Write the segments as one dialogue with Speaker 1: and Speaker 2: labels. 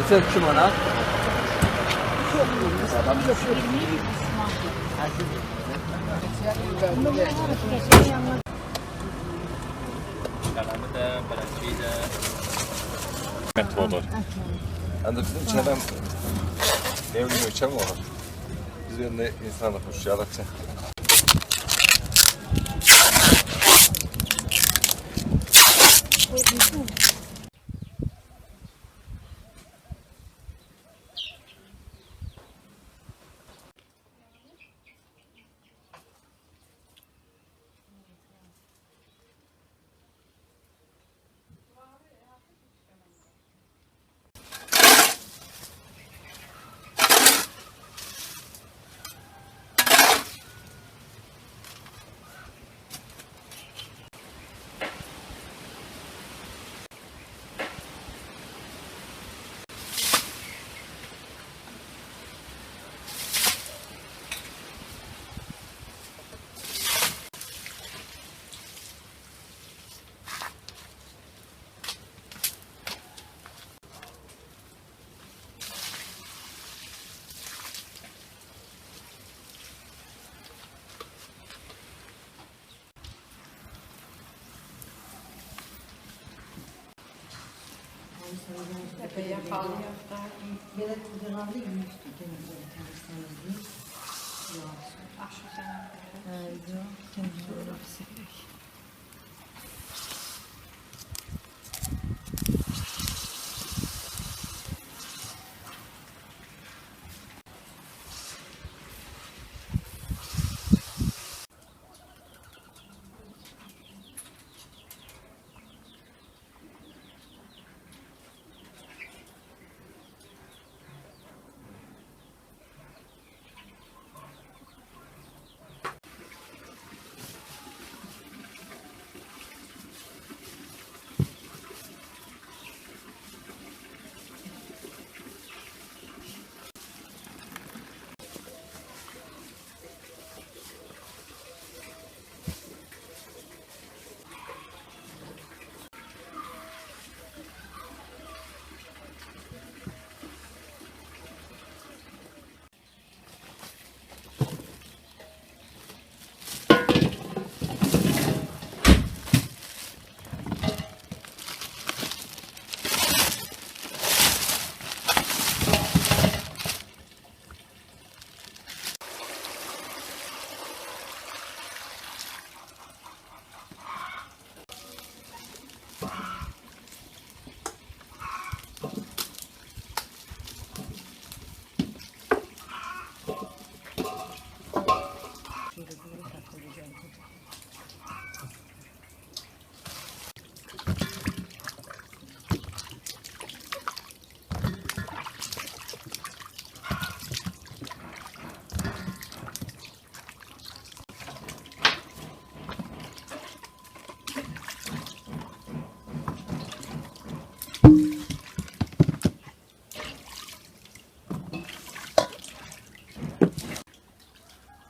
Speaker 1: Neçə 2 manat?
Speaker 2: Kalamı da, balançayı da.
Speaker 3: Hikmet olur. Yani bizim çenem evli ölçem olur. Biz önüne insanlık hoş yaratacak.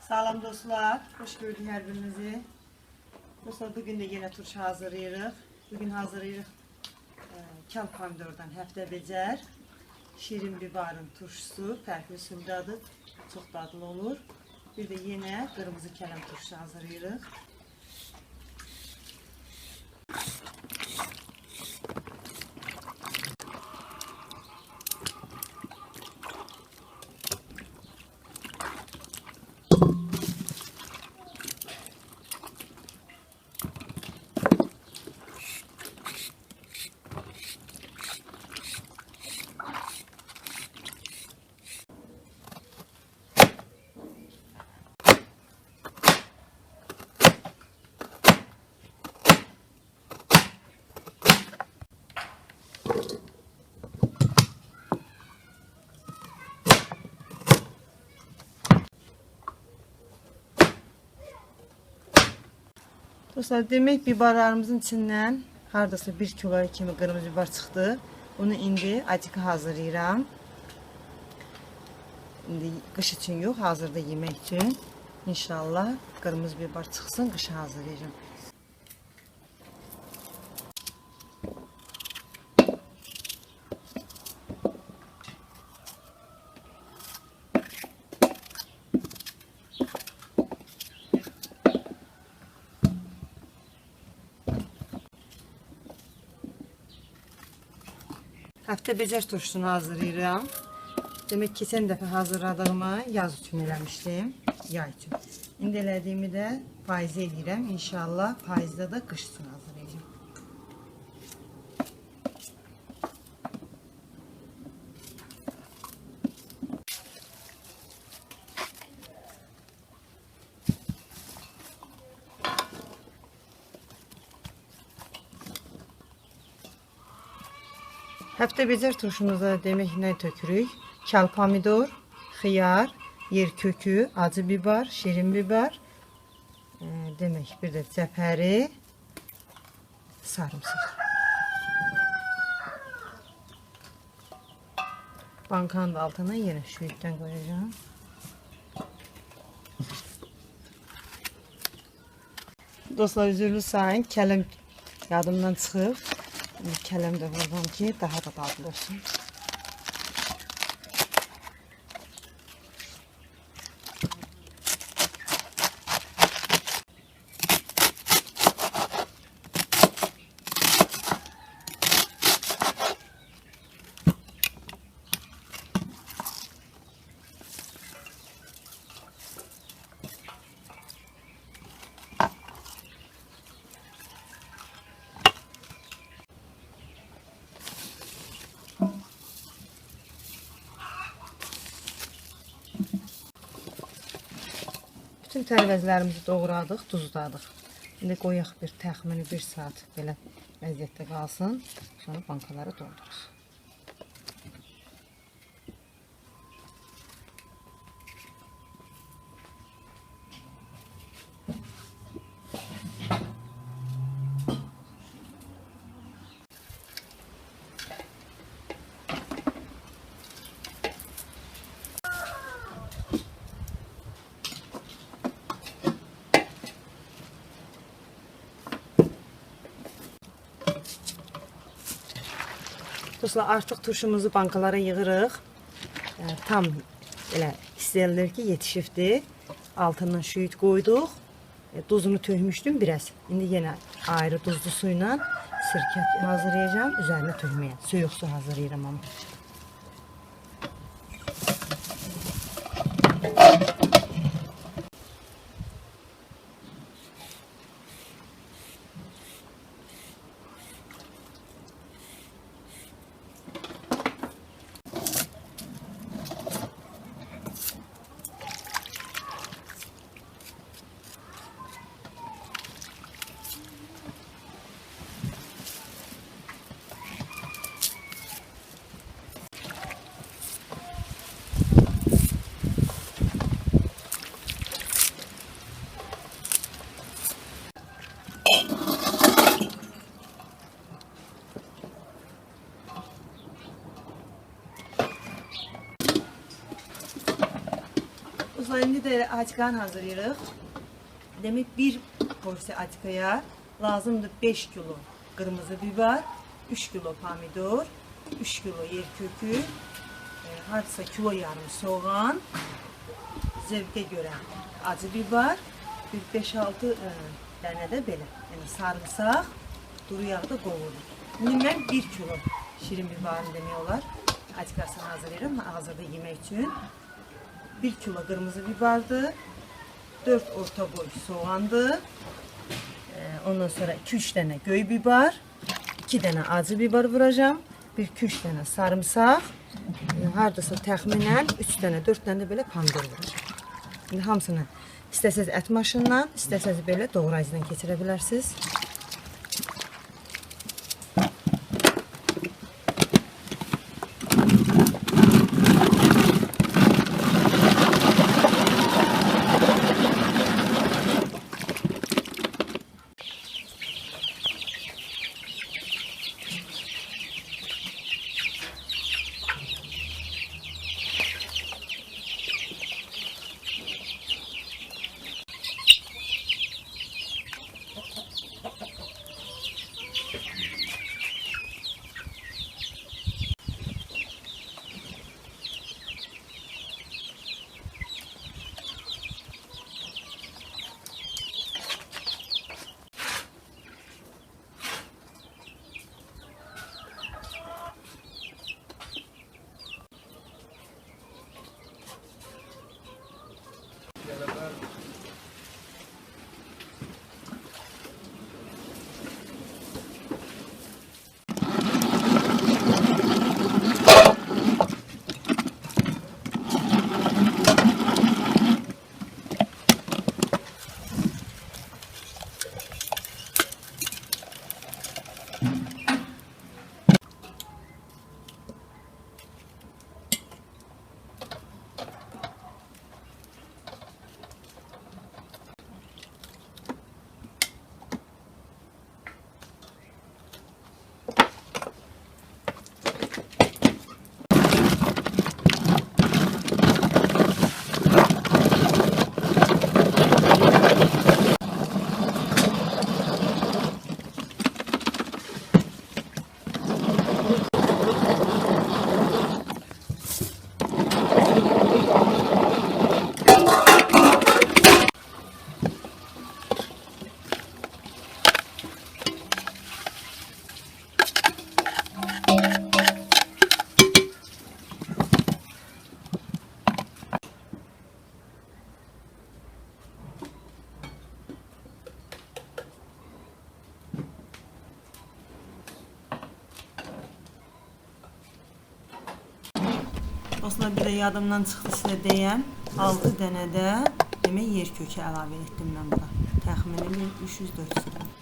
Speaker 4: Salam dostlar, hoş gördük her birinizi. Dostlar, bugün de yine turşu hazırlayırıq. Bugün hazırlayırıq kal pomidordan həftə becər, şirin bibarın turşusu, fərqli sümdadır, çox dadlı olur. Bir de yine kırmızı kələm turşusu hazırlayırıq. Dostlar, demek biberlerimizin içinden hardasa 1 kilo kimi kırmızı biber çıktı. Bunu indi acık hazırlayıram. İndi kış için yok, hazırda yemek için. İnşallah kırmızı biber çıksın, kışa hazırlayacağım. Həftə becər turşusunu hazırlayıram. Demək keçən dəfə hazırladığımı yaz üçün eləmişdim, yay üçün. İndi elədiyimi də payızda eləyirəm. İnşallah payızda da qış üçün hazırlayacağım. Həftə becər turşumuza demək nə tökürük? Kal pomidor, xiyar, yer kökü, acı biber, şirin biber, demək bir də cəfəri, sarımsaq. Bankanın da altına yenə şüyüddən qoyacağım. Dostlar, üzürlü sayın, kələm yadımdan çıxıb. Kələm də vururam ki, daha da dadlı olsun. Bütün tərvəzlərimizi doğradıq, duzladıq. İndi qoyaq bir təxmini 1 saat belə vəziyyətdə qalsın. Sonra bankaları dolduruq. Dostlar, artıq turşumuzu bankalara yığırıq. Tam elə hiss edilir ki, yetişibdir. Altından şüyüd qoyduq. Duzunu tökmüşdüm biraz. İndi yenə ayrı duzlu suyla sirkə hazırlayacağım. Üzərinə tökməyə. Soyuq su hazırlayıram ama. İndi də açqan hazırlayırıq. Demək, bir porsiya açqaya lazımdır 5 kilo qırmızı biber, 3 kilo pomidor, 3 kilo yer kökü, hardasa kilo yarım soğan, zevqə görə acı biber, bir 5-6 dənə də belə, yəni sarımsaq, duru yağı da qovuruq. İndi mən 1 kilo şirin biberini demək olar, açqasını hazırlayıram, hazırda yemək üçün. 1 kilo kırmızı biberdi, 4 orta boy soğandı, ondan sonra 2-3 tane göy biber, 2 tane acı biber vuracağım, 1-2-3 tane sarımsak, hardasa təxminən 3 tane 4 tane de böyle pomidor vuracağım. Şimdi hamısını istəsəz ət maşından, istəsəz böyle doğrayıcıdan keçirə bilərsiniz. Dostlar, bir də yadımdan çıxdı sizə deyəm. 6 dənə də demək yer kökü əlavə etdim mən bura. Təxmini 300-400 qram.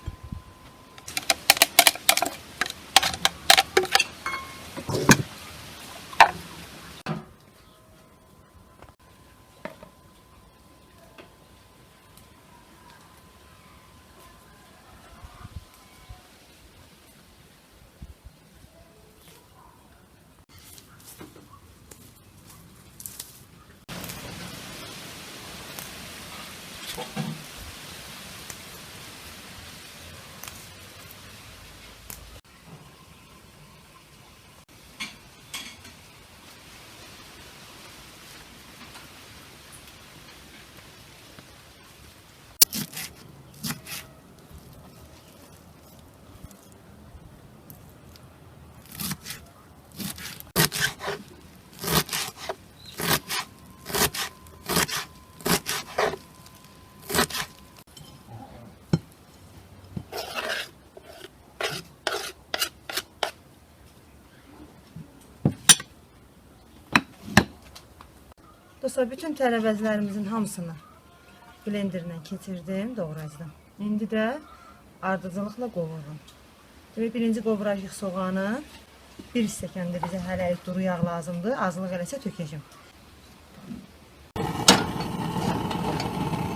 Speaker 4: Dostlar, bütün tərəvəzlərimizin hamısını blenderlə keçirdim, doğrayacağım. İndi də ardıcılıqla qovururum. Demək, birinci qovuracaq soğanı. 1 stəkan da bizə hələlik duru yağ lazımdır. Azlıq eləsə tökəcəm.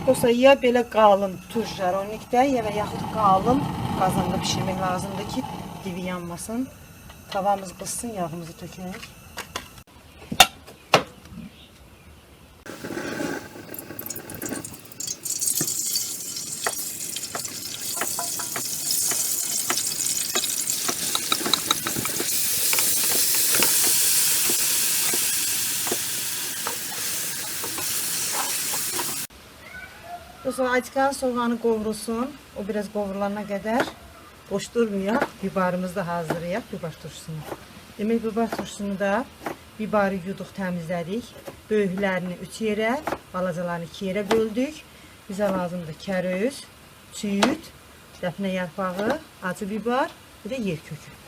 Speaker 4: Dostlar, ya belə qalın turş jaronikdə, ya da yaxud qalın qazanda pişirmək lazımdır ki, dibi yanmasın. Tavamız qızsın, yağımızı tökək. Dostlar, açıqan soğanı qovrulsun. O biraz qovrulana qədər boş durmayaq. Bibarımızı da hazırlayaq, bibar turşusunu. Demək, bibar turşusunu da bibarı yuduq, təmizlədik. Böyüklərini 3 yerə, balacalarını 2 yerə böldük. Bizə lazımdır kərüz, çüyüt, dəfnə yarpağı, acı bibar, bir də yer kökü.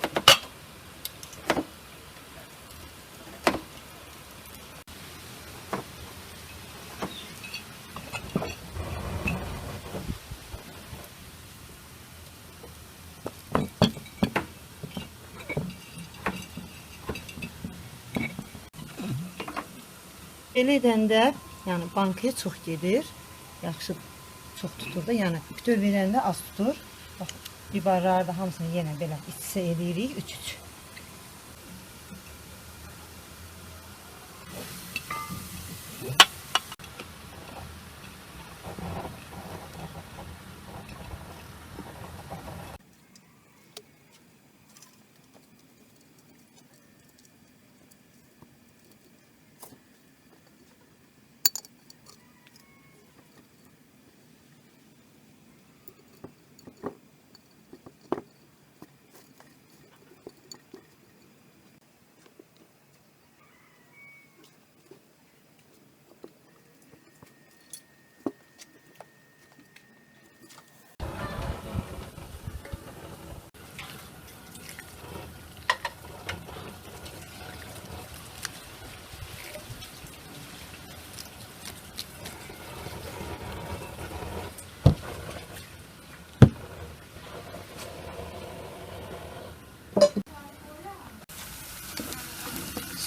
Speaker 4: Belə edəndə, yəni bankaya çox gedir, yaxşı çox tutur da, yəni bütöv verəndə az tutur. Bax, bibarları da hamısını yenə belə içsə edirik, 3-3.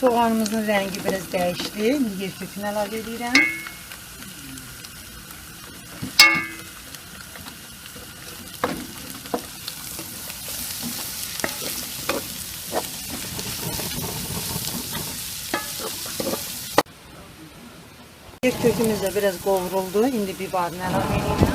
Speaker 4: Soğanımızın rəngi biraz dəyişdi. İndi yer kökünü əlavə edirəm. Yer kökümüz də biraz qovruldu. İndi bibarını əlavə edirəm.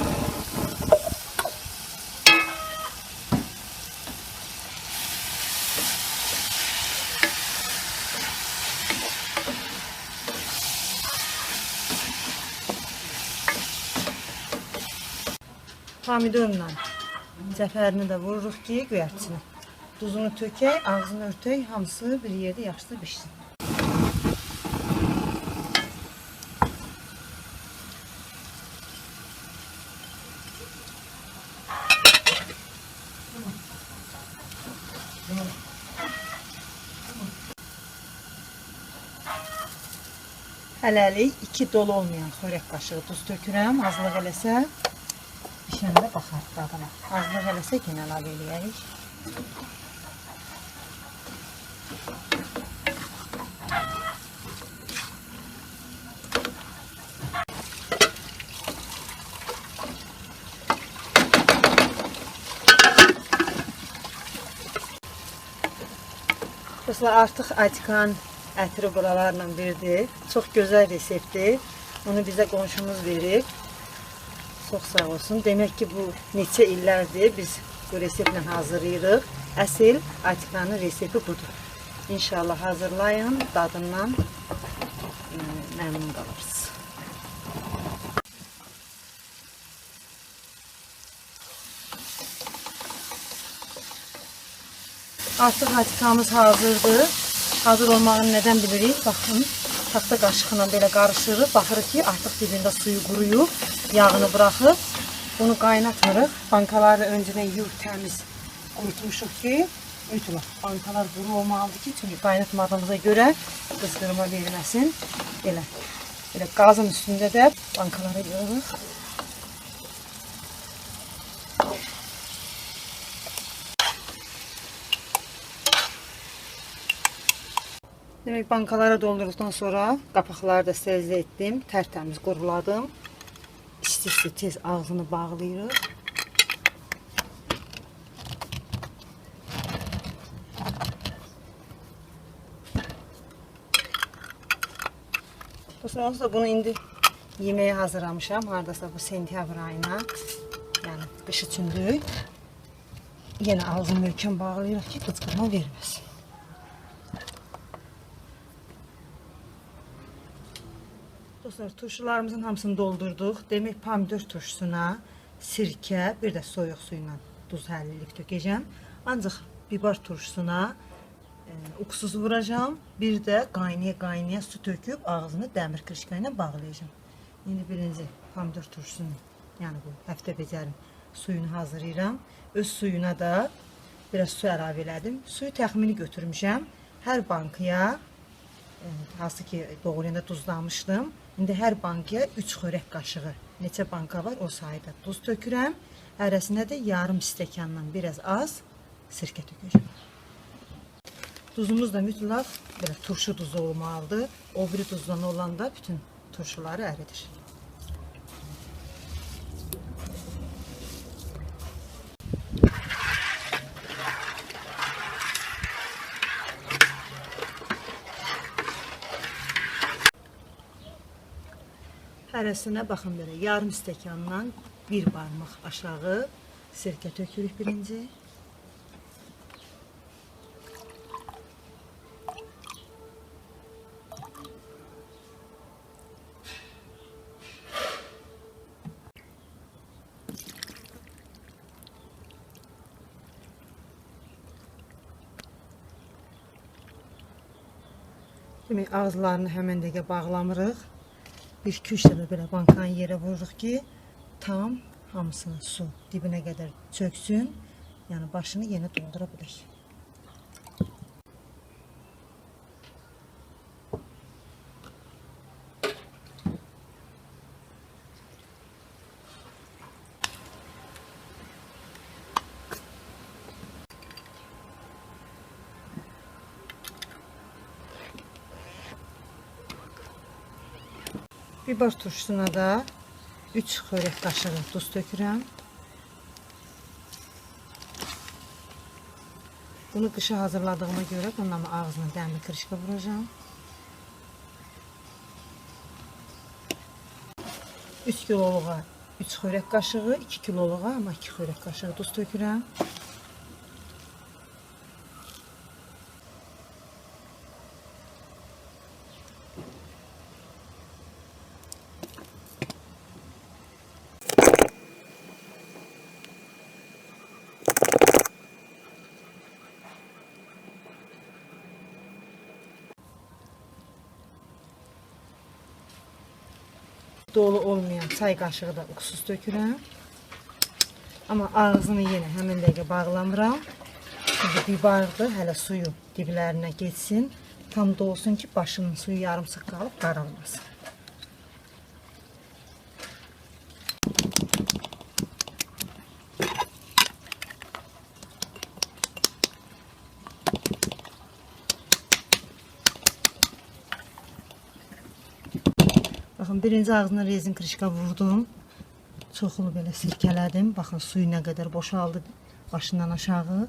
Speaker 4: Pomidorla cəfərini də vururuq ki, göyərçini. Duzunu tökək, ağzını örtək, hamısı bir yerdə yaxşı bişsin. Hələlik 2 dolu olmayan xörək qaşığı duz tökürəm. Azlıq eləsə bişəndə baxarıq dadına. Azlıq eləsə yenə əlavə eləyərik. Dostlar, artıq Atikan ətri buralarla verdi. Çox gözəl reseptdir. Onu bizə qonşumuz verib. Çox sağ olsun. Demək ki, bu neçə illərdir biz bu reseptlə hazırlayırıq. Əsl Atikanın resepti budur. İnşallah hazırlayın, dadından məmnun qalırsınız. Artıq Atikamız hazırdır. Hazır olmağını nədən bilirik? Baxın, taxta qaşıqla belə qarışırıq. Baxırıq ki, artıq dibində suyu quruyub, yağını buraxıb. Bunu qaynatmırıq. Bankaları öncədən yuyub təmiz qurutmuşuq ki, ütülür. Bankalar quru olmalıdır ki, çünki qaynatmadığımıza görə qızdırma verməsin. Belə qazın üstündə də bankaları yığırıq. Demək, bankalara doldurduqdan sonra qapaqları da sterilizə etdim, tərtəmiz quruladım. İsti-isti tez ağzını bağlayırıq. Onsuz da bunu indi yeməyə hazırlamışam. Haradasa bu sentyabr ayına, yəni qış üçündür. Yenə ağzını möhkəm bağlayırıq ki, qıcqırma verməsin. Dostlar, turşularımızın hamısını doldurduq. Demək, pomidor turşusuna sirkə, bir də soyuq suyla duz həllilik tökəcəm. Ancaq bibar turşusuna uksuz vuracağım. Bir də qaynaya su töküb ağzını dəmir krişka ilə bağlayacağım. İndi birinci pomidor turşusunu, yəni bu həftə becərim suyunu hazırlayıram. Öz suyuna da biraz su əlavə elədim. Suyu təxmini götürmüşəm. Hər bankaya, hansı ki doğrayanda duzlamışdım. İndi hər bankaya 3 xörək qaşığı, neçə banka var o sayda duz tökürəm. Ərəsinə də yarım stəkandan biraz az sirkə tökəcəm. Duzumuz da mütləq belə turşu duzu olmalıdır. O biri duzdan olanda bütün turşuları əridir. Hərəsinə baxın belə, yarım stəkandan bir barmaq aşağı sirkə tökürük birinci. Demək, ağızlarını həmən dəqiqə bağlamırıq. Bir küç dəfə belə bankanı yerə vururuq ki, tam hamısını su dibinə qədər çöksün, yəni başını yenə doldura bilək. Bibar turşusuna da 3 xörək qaşığı duz tökürəm. Bunu qışa hazırladığıma görə bundan ağzına dəmir krişka vuracağım. 3 kiloluğa 3 xörək qaşığı, 2 kiloluğa amma 2 xörək qaşığı duz tökürəm. Dolu olmayan çay qaşığı da uksuz tökürəm. Amma ağzını yenə həmin dəqiqə bağlamıram. Çünki bibardır, hələ suyu diblərinə geçsin. tam dolsun ki başının suyu yarımsıq qalıb qaralmasın. Baxın, birinci ağzına rezin krişka vurdum. Çoxlu belə sirkələdim. Baxın, suyu nə qədər boşaldı başından aşağı.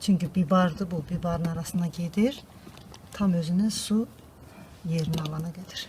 Speaker 4: Çünki bibardır, bu bibarın arasına gedir. Tam özünün su yerini alana qədər.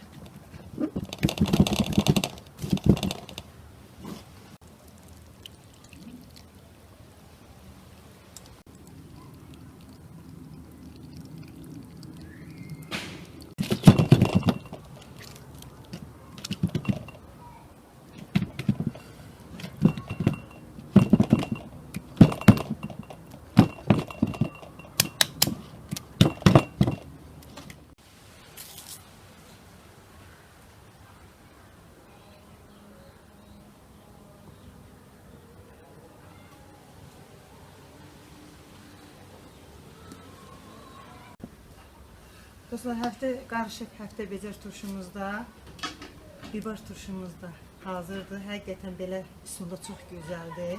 Speaker 4: Dostlar, qarışıq həftə becər turşumuzda, bibar turşumuzda hazırdır. Həqiqətən belə üsulda çox gözəldir.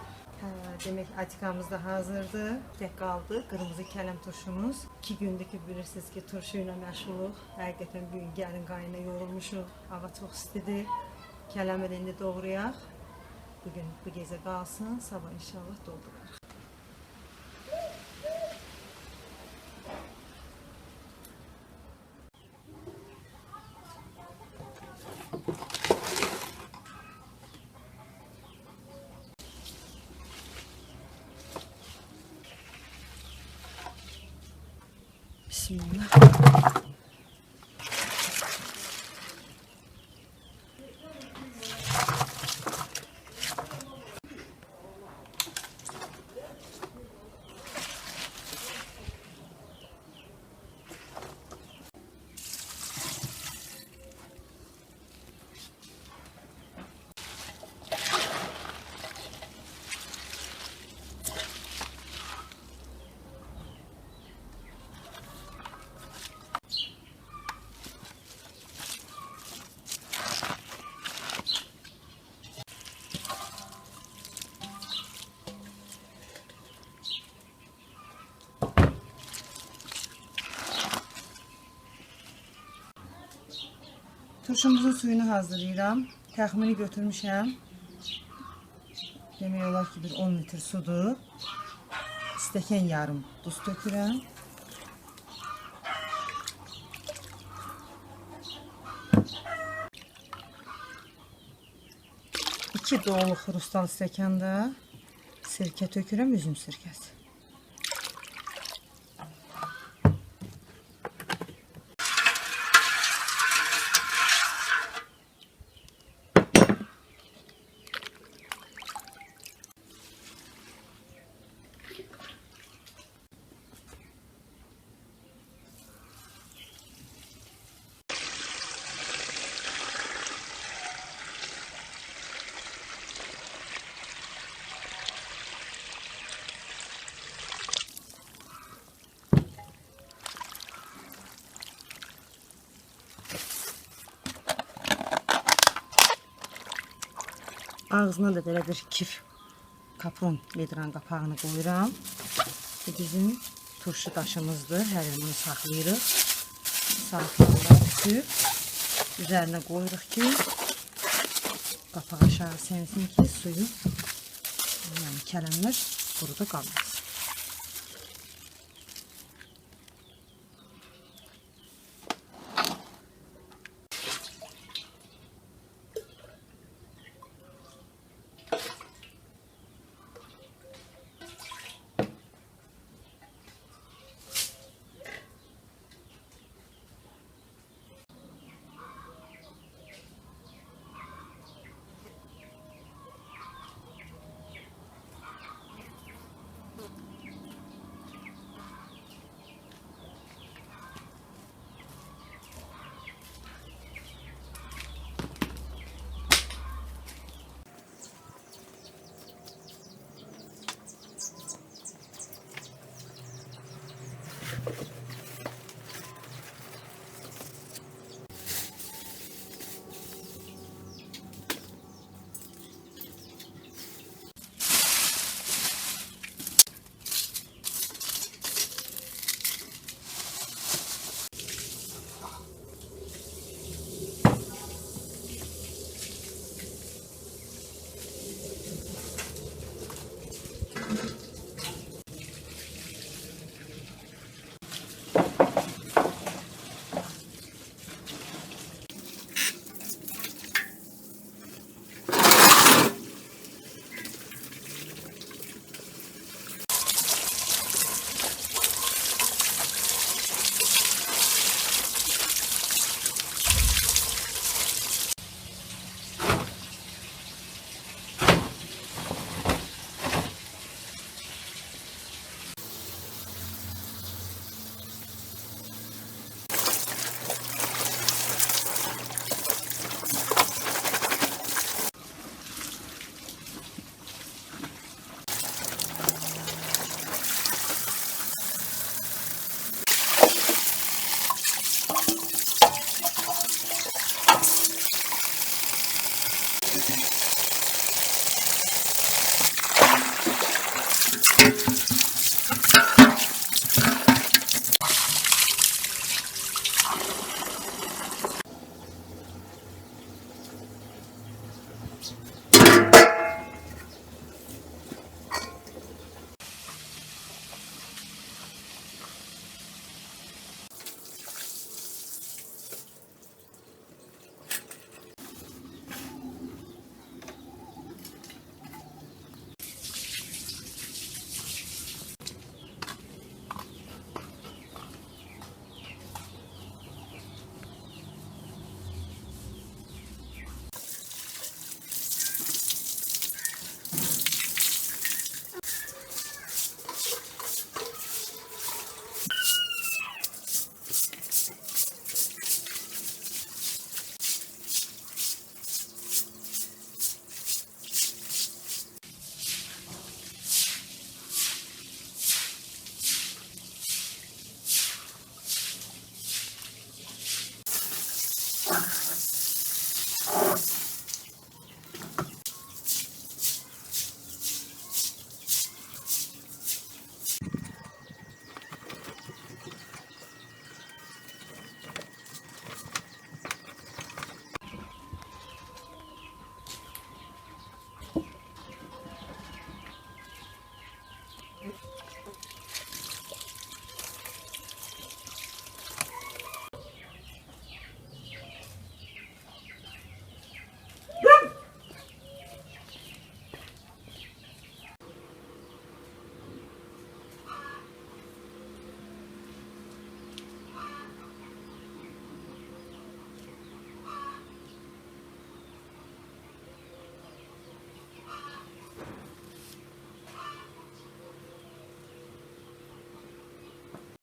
Speaker 4: Demək, atikamız da hazırdır. Tək qaldı qırmızı kələm turşumuz. 2 gündür ki, bilirsiniz ki, turşu ilə məşğuluq. Həqiqətən bu gün gəlin qayına yorulmuşuq. Hava çox istidir. Kələmi də indi doğrayaq. Bugün bu gecə qalsın, sabah inşallah dolduraq. Bismillah. Turşumuzun suyunu hazırlayıram. Təxmini götürmüşəm. Demək olar ki, bir 10 litr sudur. Stəkan yarım duz tökürəm. İki dolu xrustal stəkanda sirkə tökürəm, üzüm sirkəsi. Ağzına da belə bir kif kapron vedran qapağını qoyuram. Bu bizim turşu daşımızdır. Hər yanını saxlayırıq. Saxlayırıq ki, üzərinə qoyuruq ki, qapaq aşağı sənsin ki, suyu, yəni kələmlər quruda qalmasın.